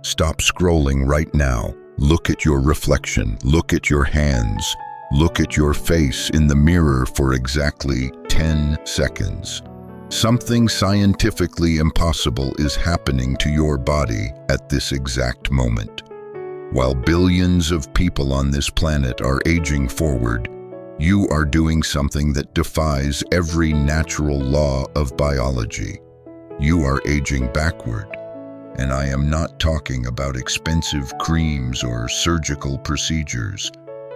Stop scrolling right now. Look at your reflection. Look at your hands. Look at your face in the mirror for exactly 10 seconds. Something scientifically impossible is happening to your body at this exact moment. While billions of people on this planet are aging forward, you are doing something that defies every natural law of biology. You are aging backward. And I am not talking about expensive creams or surgical procedures.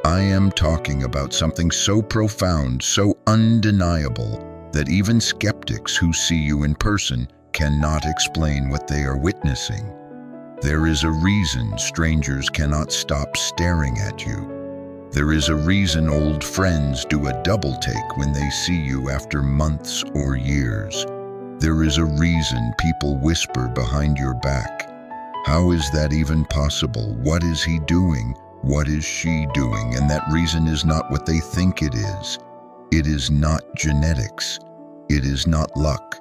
I am talking about something so profound, so undeniable, that even skeptics who see you in person cannot explain what they are witnessing. There is a reason strangers cannot stop staring at you. There is a reason old friends do a double take when they see you after months or years. There is a reason people whisper behind your back. How is that even possible? What is he doing? What is she doing? And that reason is not what they think it is. It is not genetics. It is not luck.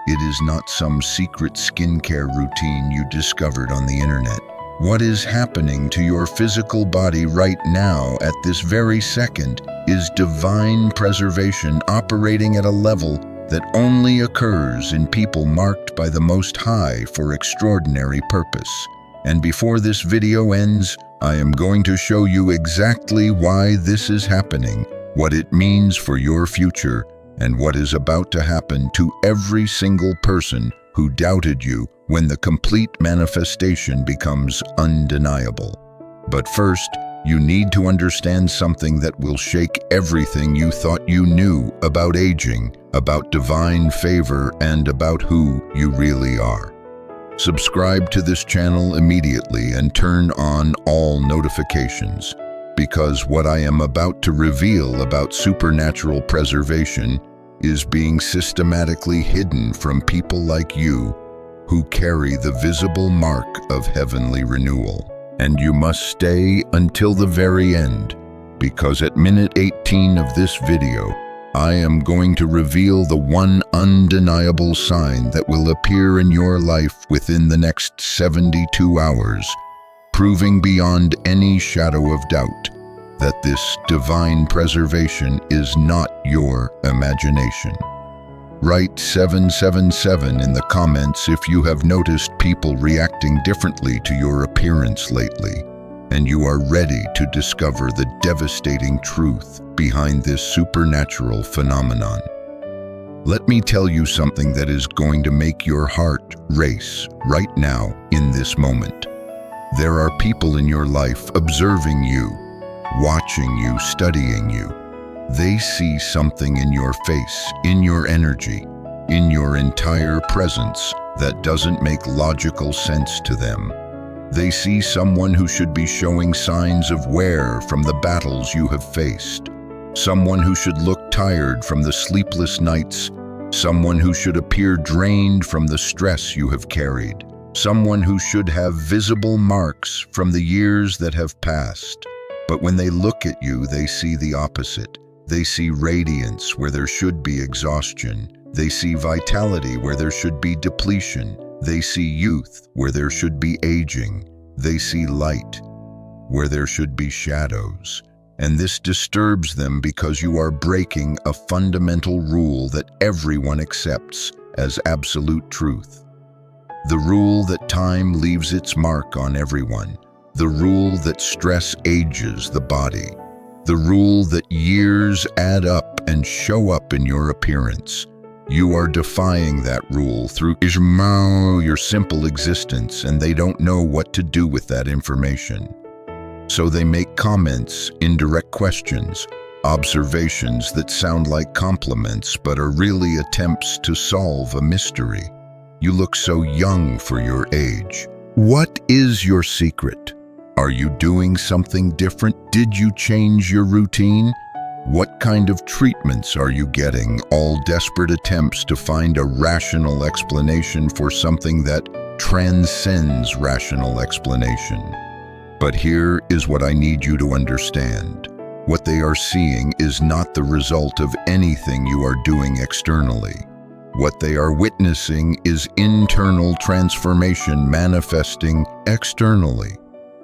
It is not some secret skincare routine you discovered on the internet. What is happening to your physical body right now at this very second is divine preservation operating at a level that only occurs in people marked by the Most High for extraordinary purpose. And before this video ends, I am going to show you exactly why this is happening, what it means for your future, and what is about to happen to every single person who doubted you when the complete manifestation becomes undeniable. But first, you need to understand something that will shake everything you thought you knew about aging, about divine favor, and about who you really are. Subscribe to this channel immediately and turn on all notifications, because what I am about to reveal about supernatural preservation is being systematically hidden from people like you who carry the visible mark of heavenly renewal. And you must stay until the very end, because at minute 18 of this video, I am going to reveal the one undeniable sign that will appear in your life within the next 72 hours, proving beyond any shadow of doubt that this divine preservation is not your imagination. Write 777 in the comments if you have noticed people reacting differently to your appearance lately, and you are ready to discover the devastating truth behind this supernatural phenomenon. Let me tell you something that is going to make your heart race right now in this moment. There are people in your life observing you, watching you, studying you. They see something in your face, in your energy, in your entire presence that doesn't make logical sense to them. They see someone who should be showing signs of wear from the battles you have faced, someone who should look tired from the sleepless nights, someone who should appear drained from the stress you have carried, someone who should have visible marks from the years that have passed. But when they look at you, they see the opposite. They see radiance where there should be exhaustion. They see vitality where there should be depletion. They see youth where there should be aging. They see light where there should be shadows. And this disturbs them because you are breaking a fundamental rule that everyone accepts as absolute truth. The rule that time leaves its mark on everyone. The rule that stress ages the body. The rule that years add up and show up in your appearance. You are defying that rule through your simple existence, and they don't know what to do with that information. So they make comments, indirect questions, observations that sound like compliments but are really attempts to solve a mystery. You look so young for your age. What is your secret? Are you doing something different? Did you change your routine? What kind of treatments are you getting? All desperate attempts to find a rational explanation for something that transcends rational explanation. But here is what I need you to understand. What they are seeing is not the result of anything you are doing externally. What they are witnessing is internal transformation manifesting externally.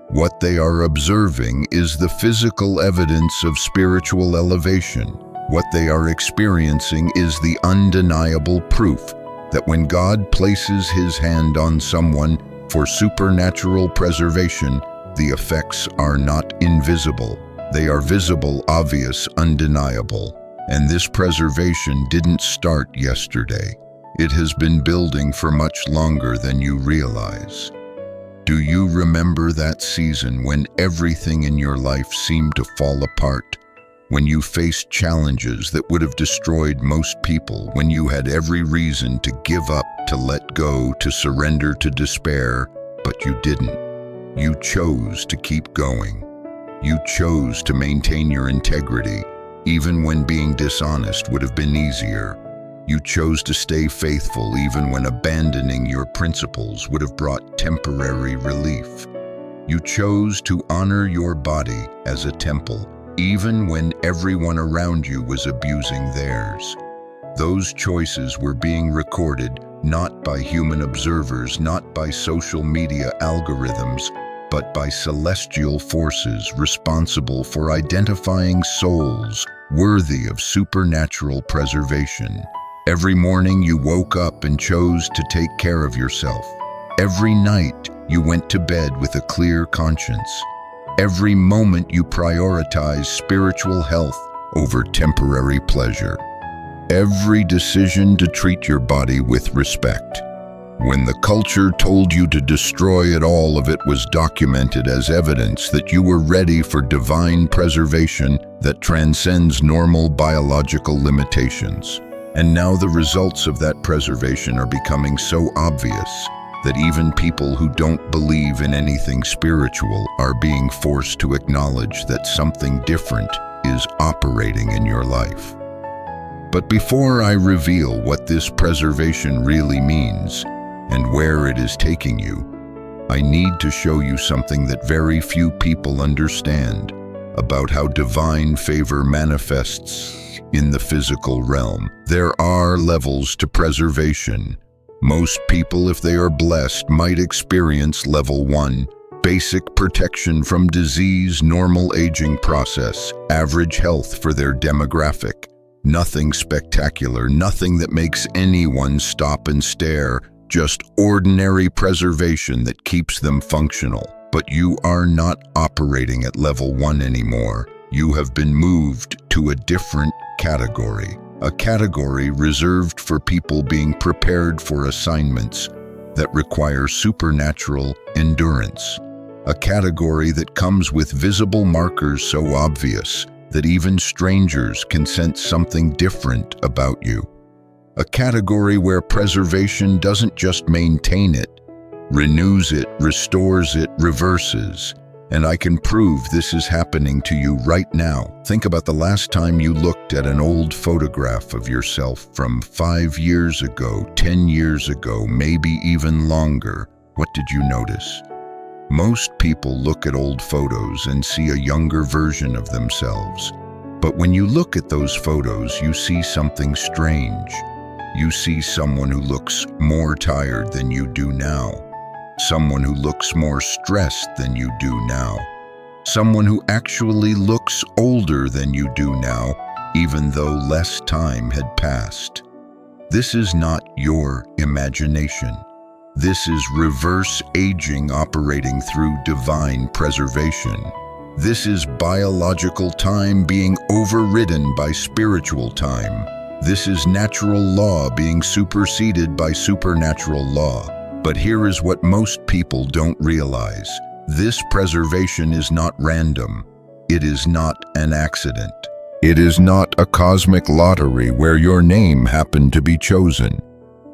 What they are observing is the physical evidence of spiritual elevation. What they are experiencing is the undeniable proof that when God places His hand on someone for supernatural preservation, the effects are not invisible. They are visible, obvious, undeniable. And this preservation didn't start yesterday. It has been building for much longer than you realize. Do you remember that season when everything in your life seemed to fall apart? When you faced challenges that would have destroyed most people, when you had every reason to give up, to let go, to surrender to despair, but you didn't. You chose to keep going. You chose to maintain your integrity, even when being dishonest would have been easier. You chose to stay faithful even when abandoning your principles would have brought temporary relief. You chose to honor your body as a temple, even when everyone around you was abusing theirs. Those choices were being recorded not by human observers, not by social media algorithms, but by celestial forces responsible for identifying souls worthy of supernatural preservation. Every morning you woke up and chose to take care of yourself. Every night you went to bed with a clear conscience. Every moment you prioritized spiritual health over temporary pleasure. Every decision to treat your body with respect. When the culture told you to destroy it, all of it was documented as evidence that you were ready for divine preservation that transcends normal biological limitations. And now the results of that preservation are becoming so obvious that even people who don't believe in anything spiritual are being forced to acknowledge that something different is operating in your life. But before I reveal what this preservation really means and where it is taking you, I need to show you something that very few people understand about how divine favor manifests in the physical realm. There are levels to preservation. Most people, if they are blessed, might experience level 1, basic protection from disease, normal aging process, average health for their demographic. Nothing spectacular, nothing that makes anyone stop and stare, just ordinary preservation that keeps them functional. But you are not operating at level 1 anymore. You have been moved to a different category. A category reserved for people being prepared for assignments that require supernatural endurance. A category that comes with visible markers so obvious that even strangers can sense something different about you. A category where preservation doesn't just maintain it, renews it, restores it, reverses. And I can prove this is happening to you right now. Think about the last time you looked at an old photograph of yourself from 5 years ago, 10 years ago, maybe even longer. What did you notice? Most people look at old photos and see a younger version of themselves. But when you look at those photos, you see something strange. You see someone who looks more tired than you do now. Someone who looks more stressed than you do now. Someone who actually looks older than you do now, even though less time had passed. This is not your imagination. This is reverse aging operating through divine preservation. This is biological time being overridden by spiritual time. This is natural law being superseded by supernatural law. But here is what most people don't realize. This preservation is not random. It is not an accident. It is not a cosmic lottery where your name happened to be chosen.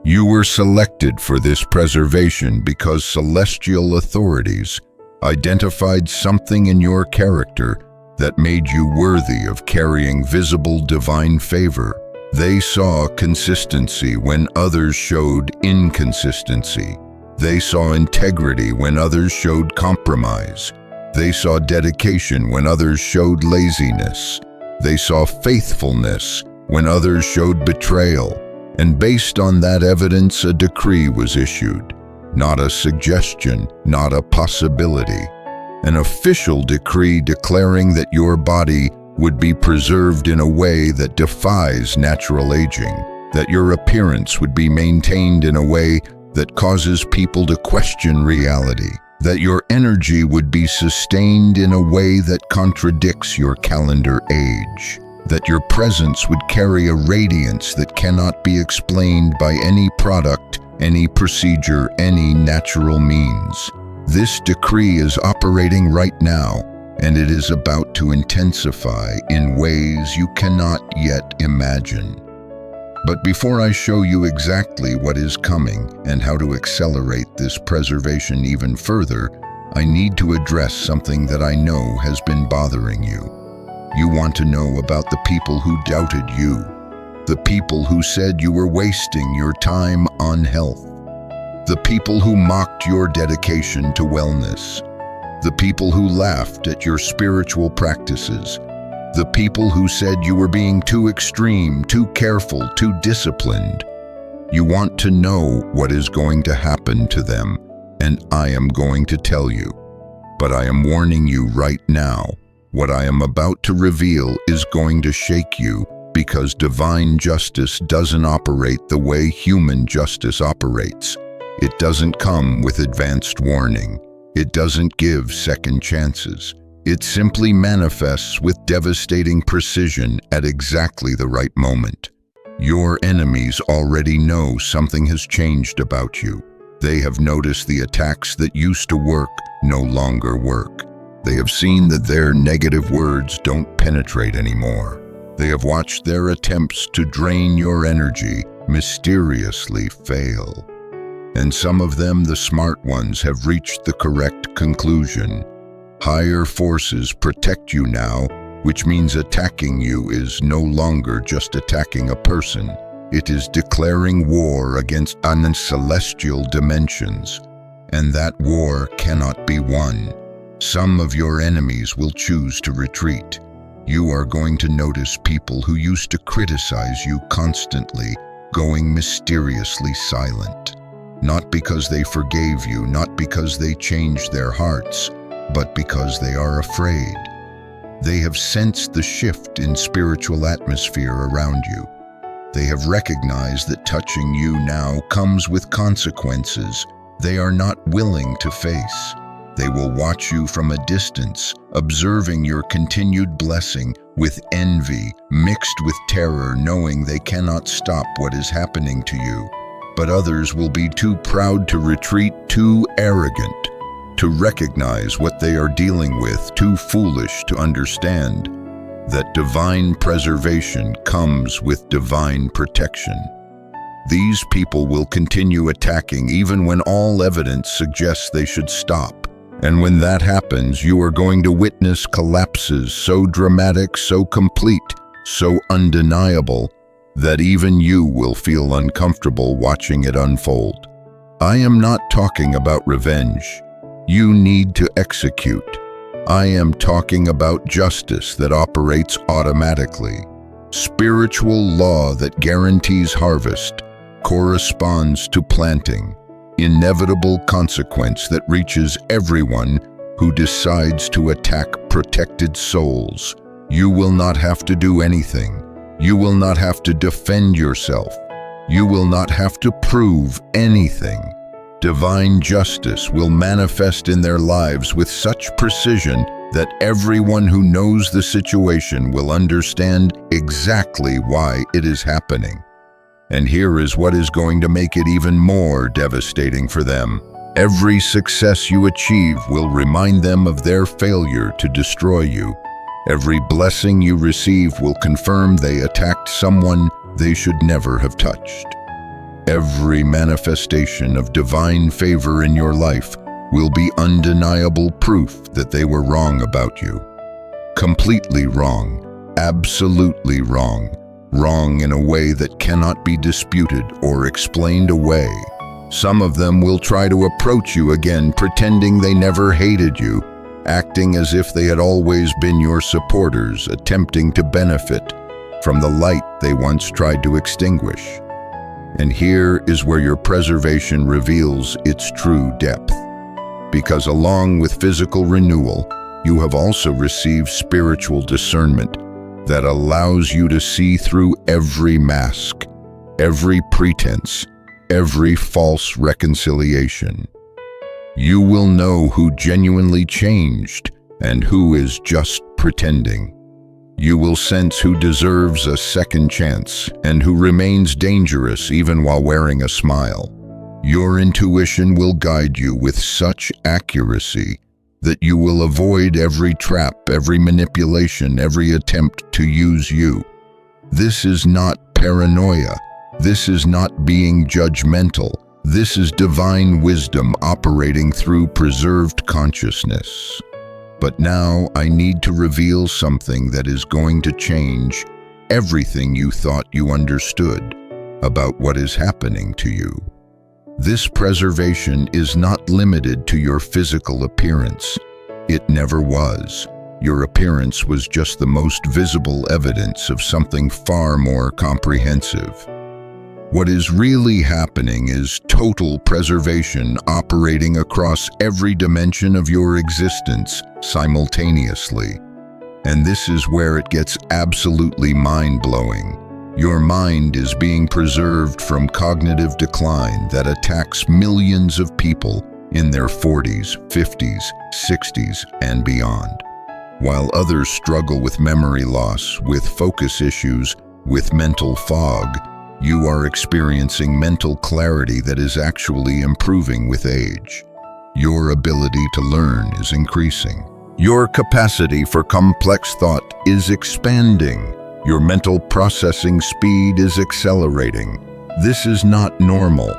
You were selected for this preservation because celestial authorities identified something in your character that made you worthy of carrying visible divine favor. They saw consistency when others showed inconsistency. They saw integrity when others showed compromise. They saw dedication when others showed laziness. They saw faithfulness when others showed betrayal. And based on that evidence, a decree was issued. Not a suggestion, not a possibility. An official decree declaring that your body would be preserved in a way that defies natural aging, that your appearance would be maintained in a way that causes people to question reality, that your energy would be sustained in a way that contradicts your calendar age, that your presence would carry a radiance that cannot be explained by any product, any procedure, any natural means. This decree is operating right now, and it is about to intensify in ways you cannot yet imagine. But before I show you exactly what is coming and how to accelerate this preservation even further, I need to address something that I know has been bothering you. You want to know about the people who doubted you, the people who said you were wasting your time on health, the people who mocked your dedication to wellness, the people who laughed at your spiritual practices, the people who said you were being too extreme, too careful, too disciplined. You want to know what is going to happen to them, and I am going to tell you. But I am warning you right now, what I am about to reveal is going to shake you, because divine justice doesn't operate the way human justice operates. It doesn't come with advanced warning. It doesn't give second chances. It simply manifests with devastating precision at exactly the right moment. Your enemies already know something has changed about you. They have noticed the attacks that used to work no longer work. They have seen that their negative words don't penetrate anymore. They have watched their attempts to drain your energy mysteriously fail. And some of them, the smart ones, have reached the correct conclusion. Higher forces protect you now, which means attacking you is no longer just attacking a person. It is declaring war against celestial dimensions, and that war cannot be won. Some of your enemies will choose to retreat. You are going to notice people who used to criticize you constantly going mysteriously silent. Not because they forgave you, not because they changed their hearts, but because they are afraid. They have sensed the shift in spiritual atmosphere around you. They have recognized that touching you now comes with consequences they are not willing to face. They will watch you from a distance, observing your continued blessing with envy mixed with terror, knowing they cannot stop what is happening to you. But others will be too proud to retreat, too arrogant to recognize what they are dealing with, too foolish to understand that divine preservation comes with divine protection. These people will continue attacking even when all evidence suggests they should stop. And when that happens, you are going to witness collapses so dramatic, so complete, so undeniable, that even you will feel uncomfortable watching it unfold. I am not talking about revenge. You need to execute. I am talking about justice that operates automatically. Spiritual law that guarantees harvest corresponds to planting. Inevitable consequence that reaches everyone who decides to attack protected souls. You will not have to do anything. You will not have to defend yourself. You will not have to prove anything. Divine justice will manifest in their lives with such precision that everyone who knows the situation will understand exactly why it is happening. And here is what is going to make it even more devastating for them. Every success you achieve will remind them of their failure to destroy you. Every blessing you receive will confirm they attacked someone they should never have touched. Every manifestation of divine favor in your life will be undeniable proof that they were wrong about you. Completely wrong, absolutely wrong. Wrong in a way that cannot be disputed or explained away. Some of them will try to approach you again, pretending they never hated you, acting as if they had always been your supporters, attempting to benefit from the light they once tried to extinguish. And here is where your preservation reveals its true depth. Because along with physical renewal, you have also received spiritual discernment that allows you to see through every mask, every pretense, every false reconciliation. You will know who genuinely changed and who is just pretending. You will sense who deserves a second chance and who remains dangerous even while wearing a smile. Your intuition will guide you with such accuracy that you will avoid every trap, every manipulation, every attempt to use you. This is not paranoia. This is not being judgmental. This is divine wisdom operating through preserved consciousness. But now I need to reveal something that is going to change everything you thought you understood about what is happening to you. This preservation is not limited to your physical appearance. It never was. Your appearance was just the most visible evidence of something far more comprehensive. What is really happening is total preservation operating across every dimension of your existence simultaneously. And this is where it gets absolutely mind-blowing. Your mind is being preserved from cognitive decline that attacks millions of people in their 40s, 50s, 60s, and beyond. While others struggle with memory loss, with focus issues, with mental fog, you are experiencing mental clarity that is actually improving with age. Your ability to learn is increasing. Your capacity for complex thought is expanding. Your mental processing speed is accelerating. This is not normal.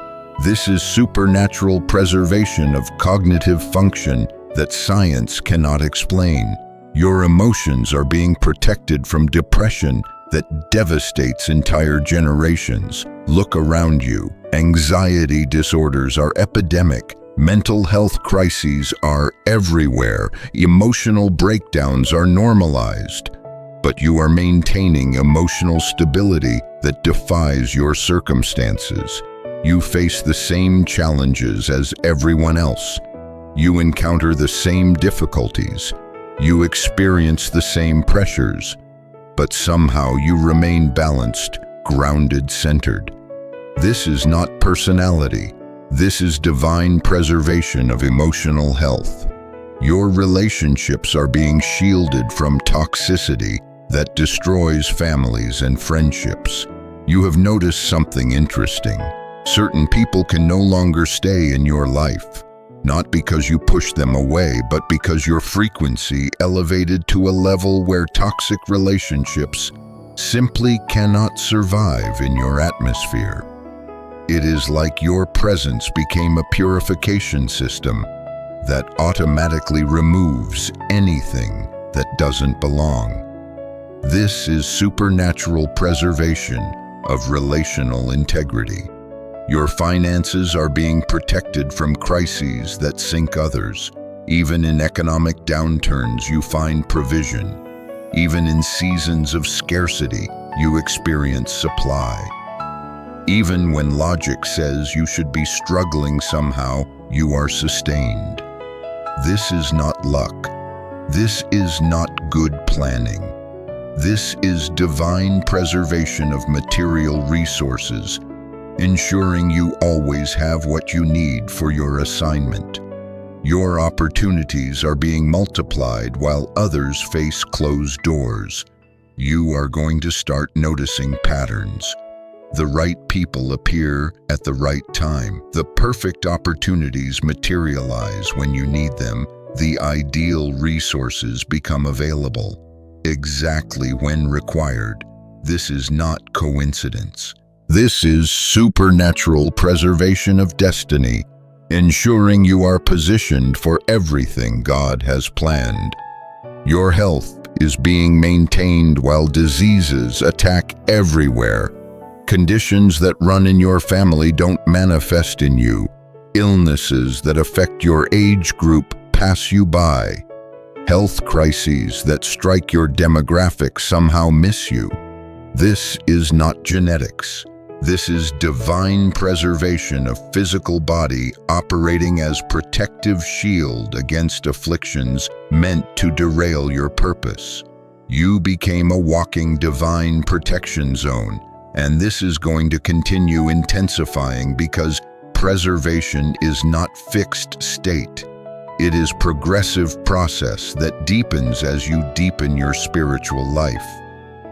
This is supernatural preservation of cognitive function that science cannot explain. Your emotions are being protected from depression that devastates entire generations. Look around you. Anxiety disorders are epidemic. Mental health crises are everywhere. Emotional breakdowns are normalized. But you are maintaining emotional stability that defies your circumstances. You face the same challenges as everyone else. You encounter the same difficulties. You experience the same pressures. But somehow you remain balanced, grounded, centered. This is not personality. This is divine preservation of emotional health. Your relationships are being shielded from toxicity that destroys families and friendships. You have noticed something interesting. Certain people can no longer stay in your life, not because you push them away, but because your frequency elevated to a level where toxic relationships simply cannot survive in your atmosphere. It is like your presence became a purification system that automatically removes anything that doesn't belong. This is supernatural preservation of relational integrity. Your finances are being protected from crises that sink others. Even in economic downturns, you find provision. Even in seasons of scarcity, you experience supply. Even when logic says you should be struggling somehow, you are sustained. This is not luck. This is not good planning. This is divine preservation of material resources, ensuring you always have what you need for your assignment. Your opportunities are being multiplied while others face closed doors. You are going to start noticing patterns. The right people appear at the right time. The perfect opportunities materialize when you need them. The ideal resources become available exactly when required. This is not coincidence. This is supernatural preservation of destiny, ensuring you are positioned for everything God has planned. Your health is being maintained while diseases attack everywhere. Conditions that run in your family don't manifest in you. Illnesses that affect your age group pass you by. Health crises that strike your demographic somehow miss you. This is not genetics. This is divine preservation of physical body operating as protective shield against afflictions meant to derail your purpose. You became a walking divine protection zone, and this is going to continue intensifying because preservation is not fixed state. It is progressive process that deepens as you deepen your spiritual life.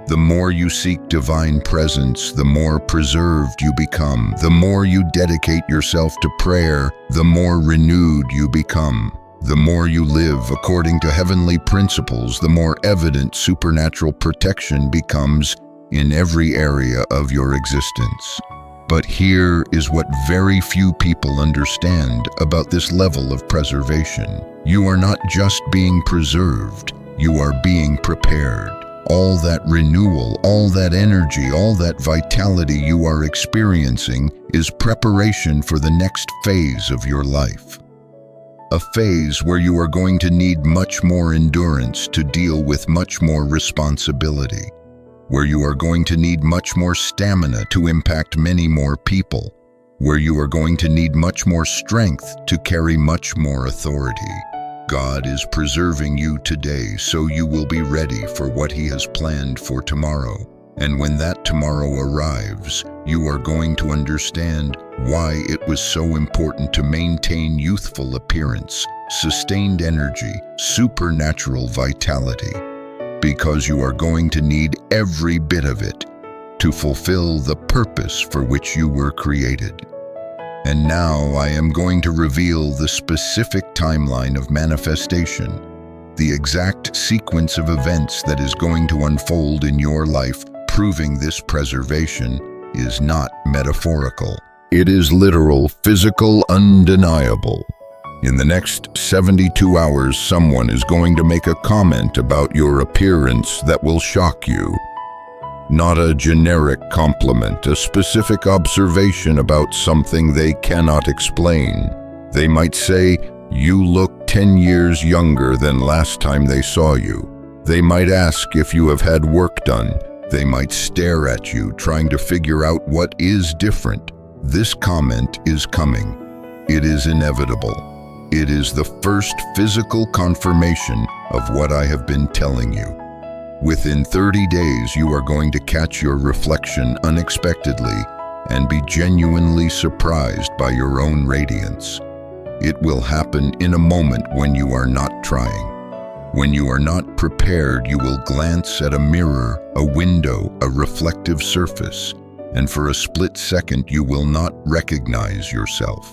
The more you seek divine presence, the more preserved you become. The more you dedicate yourself to prayer, the more renewed you become. The more you live according to heavenly principles, the more evident supernatural protection becomes in every area of your existence. But here is what very few people understand about this level of preservation. You are not just being preserved, you are being prepared. All that renewal, all that energy, all that vitality you are experiencing is preparation for the next phase of your life. A phase where you are going to need much more endurance to deal with much more responsibility, where you are going to need much more stamina to impact many more people, where you are going to need much more strength to carry much more authority. God is preserving you today so you will be ready for what He has planned for tomorrow. And when that tomorrow arrives, you are going to understand why it was so important to maintain youthful appearance, sustained energy, supernatural vitality. Because you are going to need every bit of it to fulfill the purpose for which you were created. And now I am going to reveal the specific timeline of manifestation, the exact sequence of events that is going to unfold in your life, proving this preservation is not metaphorical. It is literal, physical, undeniable. In the next 72 hours, someone is going to make a comment about your appearance that will shock you. Not a generic compliment, a specific observation about something they cannot explain. They might say, "You look 10 years younger than last time they saw you." They might ask if you have had work done. They might stare at you, trying to figure out what is different. This comment is coming. It is inevitable. It is the first physical confirmation of what I have been telling you. Within 30 days, you are going to catch your reflection unexpectedly and be genuinely surprised by your own radiance. It will happen in a moment when you are not trying. When you are not prepared, you will glance at a mirror, a window, a reflective surface, and for a split second you will not recognize yourself.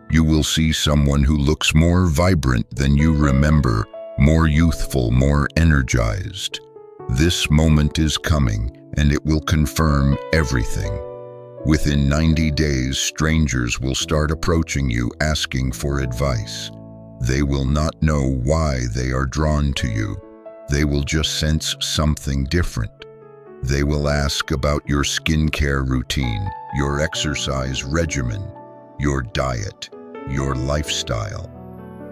You will see someone who looks more vibrant than you remember, more youthful, more energized. This moment is coming, and it will confirm everything. Within 90 days, strangers will start approaching you asking for advice. They will not know why they are drawn to you. They will just sense something different. They will ask about your skincare routine, your exercise regimen, your diet, your lifestyle.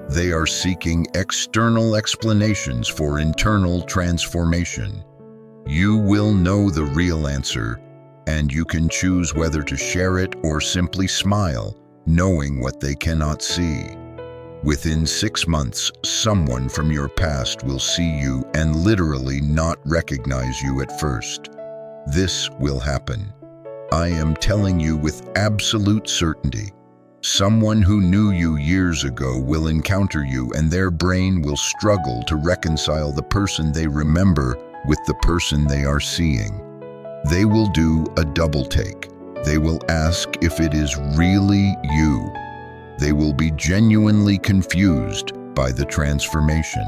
They are seeking external explanations for internal transformation. You will know the real answer, and you can choose whether to share it or simply smile, knowing what they cannot see. Within 6 months, someone from your past will see you and literally not recognize you at first. This will happen. I am telling you with absolute certainty. Someone who knew you years ago will encounter you, and their brain will struggle to reconcile the person they remember with the person they are seeing. They will do a double take. They will ask if it is really you. They will be genuinely confused by the transformation.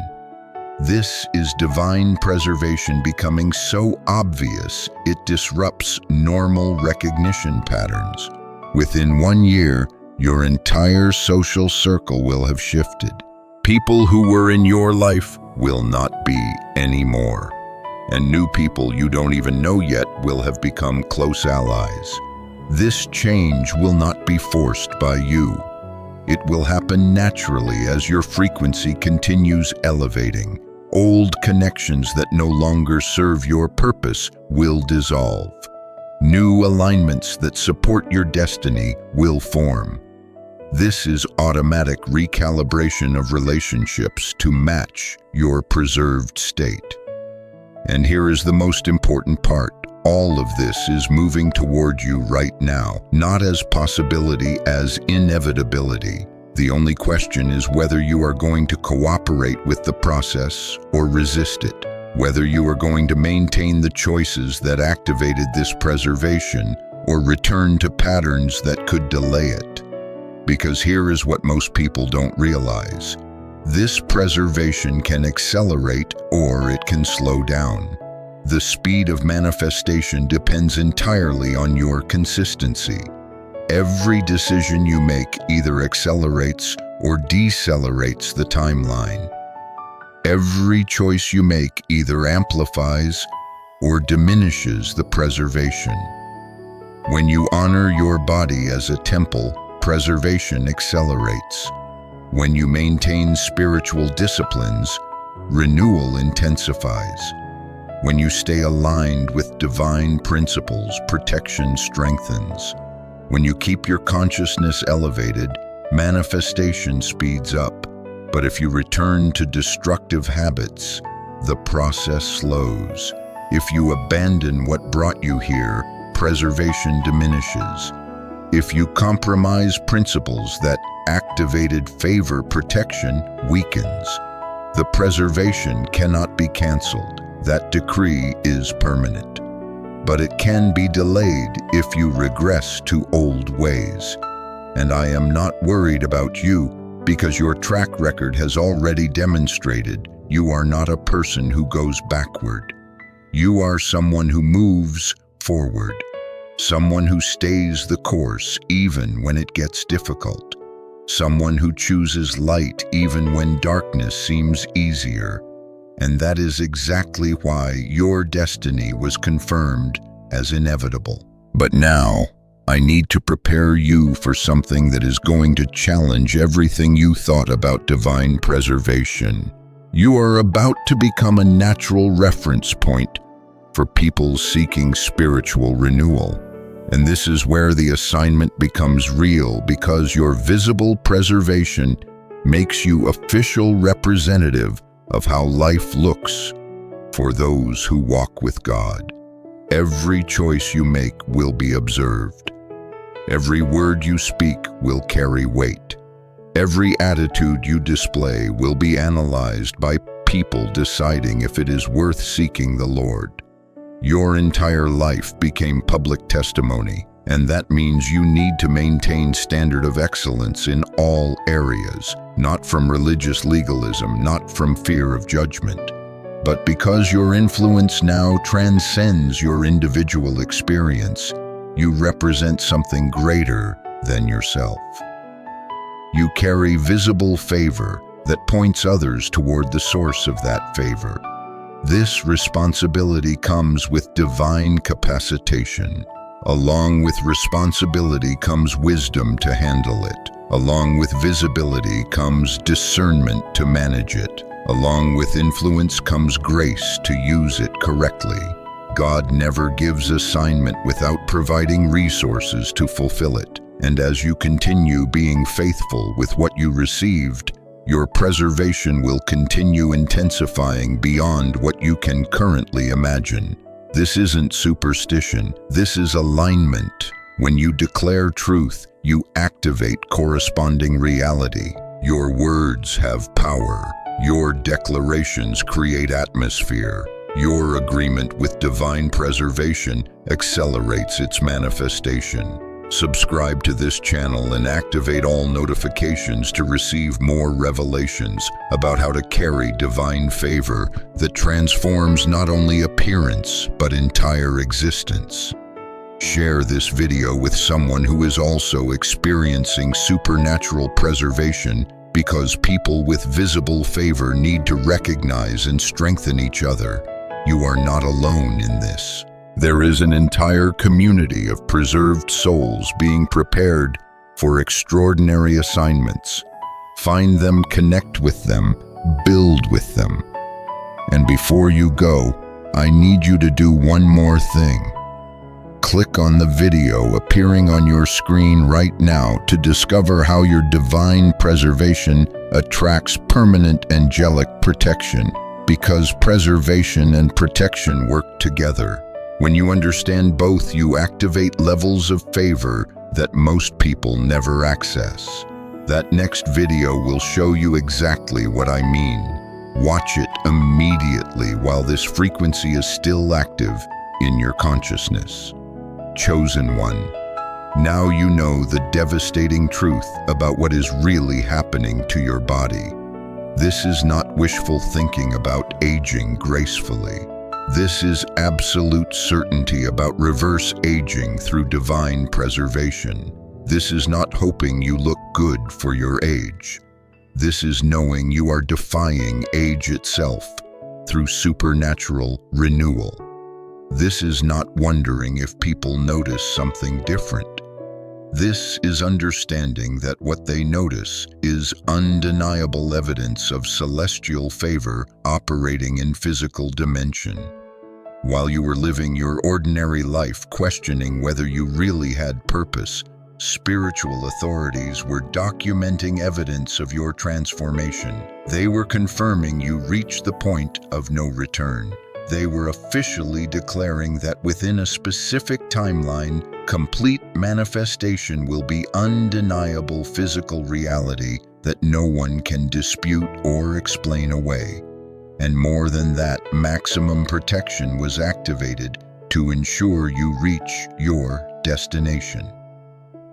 This is divine preservation becoming so obvious it disrupts normal recognition patterns. Within 1 year, your entire social circle will have shifted. People who were in your life will not be anymore. And new people you don't even know yet will have become close allies. This change will not be forced by you. It will happen naturally as your frequency continues elevating. Old connections that no longer serve your purpose will dissolve. New alignments that support your destiny will form. This is automatic recalibration of relationships to match your preserved state. And here is the most important part. All of this is moving toward you right now, not as possibility, as inevitability. The only question is whether you are going to cooperate with the process or resist it, whether you are going to maintain the choices that activated this preservation or return to patterns that could delay it. Because here is what most people don't realize. This preservation can accelerate or it can slow down. The speed of manifestation depends entirely on your consistency. Every decision you make either accelerates or decelerates the timeline. Every choice you make either amplifies or diminishes the preservation. When you honor your body as a temple, preservation accelerates. When you maintain spiritual disciplines, renewal intensifies. When you stay aligned with divine principles, protection strengthens. When you keep your consciousness elevated, manifestation speeds up. But if you return to destructive habits, the process slows. If you abandon what brought you here, preservation diminishes. If you compromise principles that activated favor, protection weakens. The preservation cannot be canceled. That decree is permanent. But it can be delayed if you regress to old ways. And I am not worried about you because your track record has already demonstrated you are not a person who goes backward. You are someone who moves forward, someone who stays the course even when it gets difficult, someone who chooses light even when darkness seems easier. And that is exactly why your destiny was confirmed as inevitable. But now, I need to prepare you for something that is going to challenge everything you thought about divine preservation. You are about to become a natural reference point for people seeking spiritual renewal. And this is where the assignment becomes real, because your visible preservation makes you official representative of how life looks for those who walk with God. Every choice you make will be observed. Every word you speak will carry weight. Every attitude you display will be analyzed by people deciding if it is worth seeking the Lord. Your entire life became public testimony, and that means you need to maintain standard of excellence in all areas, not from religious legalism, not from fear of judgment, but because your influence now transcends your individual experience. You represent something greater than yourself. You carry visible favor that points others toward the source of that favor. This responsibility comes with divine capacitation. Along with responsibility comes wisdom to handle it. Along with visibility comes discernment to manage it. Along with influence comes grace to use it correctly. God never gives assignment without providing resources to fulfill it. And as you continue being faithful with what you received, your preservation will continue intensifying beyond what you can currently imagine. This isn't superstition, this is alignment. When you declare truth, you activate corresponding reality. Your words have power. Your declarations create atmosphere. Your agreement with divine preservation accelerates its manifestation. Subscribe to this channel and activate all notifications to receive more revelations about how to carry divine favor that transforms not only appearance but entire existence. Share this video with someone who is also experiencing supernatural preservation, because people with visible favor need to recognize and strengthen each other. You are not alone in this. There is an entire community of preserved souls being prepared for extraordinary assignments. Find them, connect with them, build with them. And before you go, I need you to do one more thing. Click on the video appearing on your screen right now to discover how your divine preservation attracts permanent angelic protection, because preservation and protection work together. When you understand both, you activate levels of favor that most people never access. That next video will show you exactly what I mean. Watch it immediately while this frequency is still active in your consciousness. Chosen one, now you know the devastating truth about what is really happening to your body. This is not wishful thinking about aging gracefully. This is absolute certainty about reverse aging through divine preservation. This is not hoping you look good for your age. This is knowing you are defying age itself through supernatural renewal. This is not wondering if people notice something different. This is understanding that what they notice is undeniable evidence of celestial favor operating in physical dimension. While you were living your ordinary life questioning whether you really had purpose, spiritual authorities were documenting evidence of your transformation. They were confirming you reached the point of no return. They were officially declaring that within a specific timeline, complete manifestation will be undeniable physical reality that no one can dispute or explain away. And more than that, maximum protection was activated to ensure you reach your destination.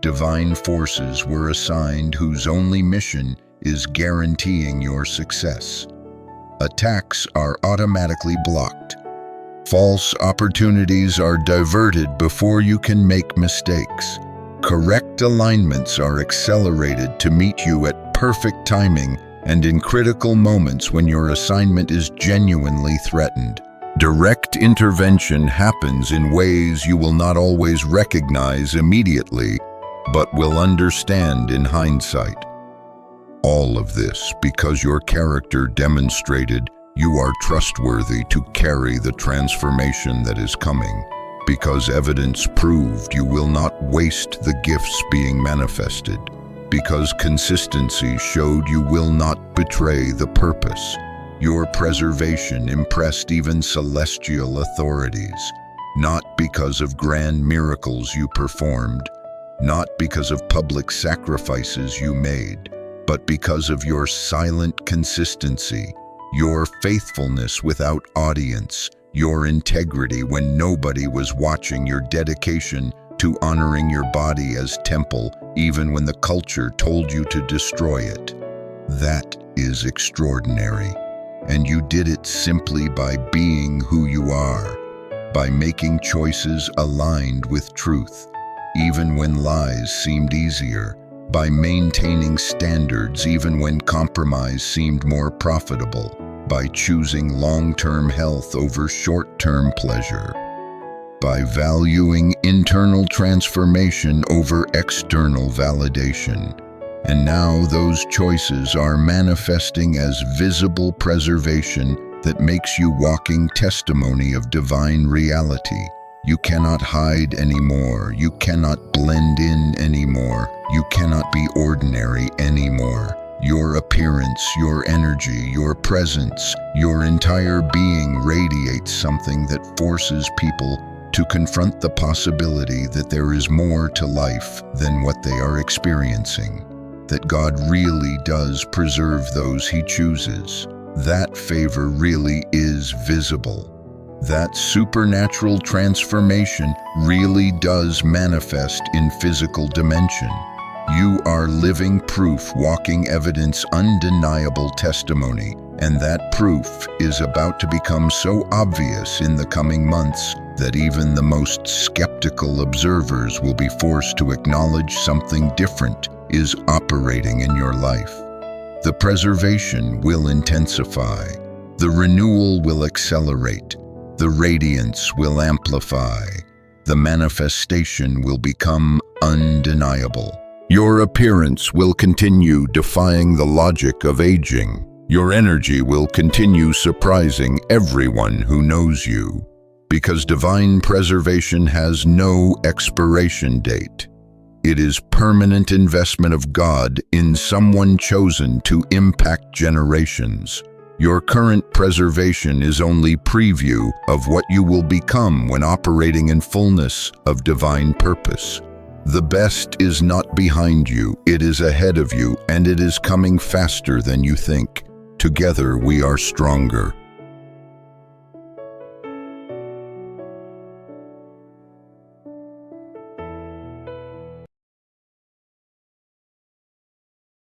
Divine forces were assigned whose only mission is guaranteeing your success. Attacks are automatically blocked. False opportunities are diverted before you can make mistakes. Correct alignments are accelerated to meet you at perfect timing and in critical moments when your assignment is genuinely threatened. Direct intervention happens in ways you will not always recognize immediately, but will understand in hindsight. All of this because your character demonstrated you are trustworthy to carry the transformation that is coming, because evidence proved you will not waste the gifts being manifested, because consistency showed you will not betray the purpose. Your preservation impressed even celestial authorities, not because of grand miracles you performed, not because of public sacrifices you made, but because of your silent consistency, your faithfulness without audience, your integrity when nobody was watching, your dedication to honoring your body as temple even when the culture told you to destroy it. That is extraordinary. And you did it simply by being who you are, by making choices aligned with truth, even when lies seemed easier, by maintaining standards even when compromise seemed more profitable, by choosing long-term health over short-term pleasure, by valuing internal transformation over external validation. And now those choices are manifesting as visible preservation that makes you walking testimony of divine reality. You cannot hide anymore. You cannot blend in anymore. You cannot be ordinary anymore. Your appearance, your energy, your presence, your entire being radiates something that forces people to confront the possibility that there is more to life than what they are experiencing, that God really does preserve those He chooses. That favor really is visible. That supernatural transformation really does manifest in physical dimension. You are living proof, walking evidence, undeniable testimony, and that proof is about to become so obvious in the coming months that even the most skeptical observers will be forced to acknowledge something different is operating in your life. The preservation will intensify. The renewal will accelerate. The radiance will amplify. The manifestation will become undeniable. Your appearance will continue defying the logic of aging. Your energy will continue surprising everyone who knows you. because divine preservation has no expiration date. It is permanent investment of God in someone chosen to impact generations. Your current preservation is only preview of what you will become when operating in fullness of divine purpose. The best is not behind you, it is ahead of you, and it is coming faster than you think. Together we are stronger.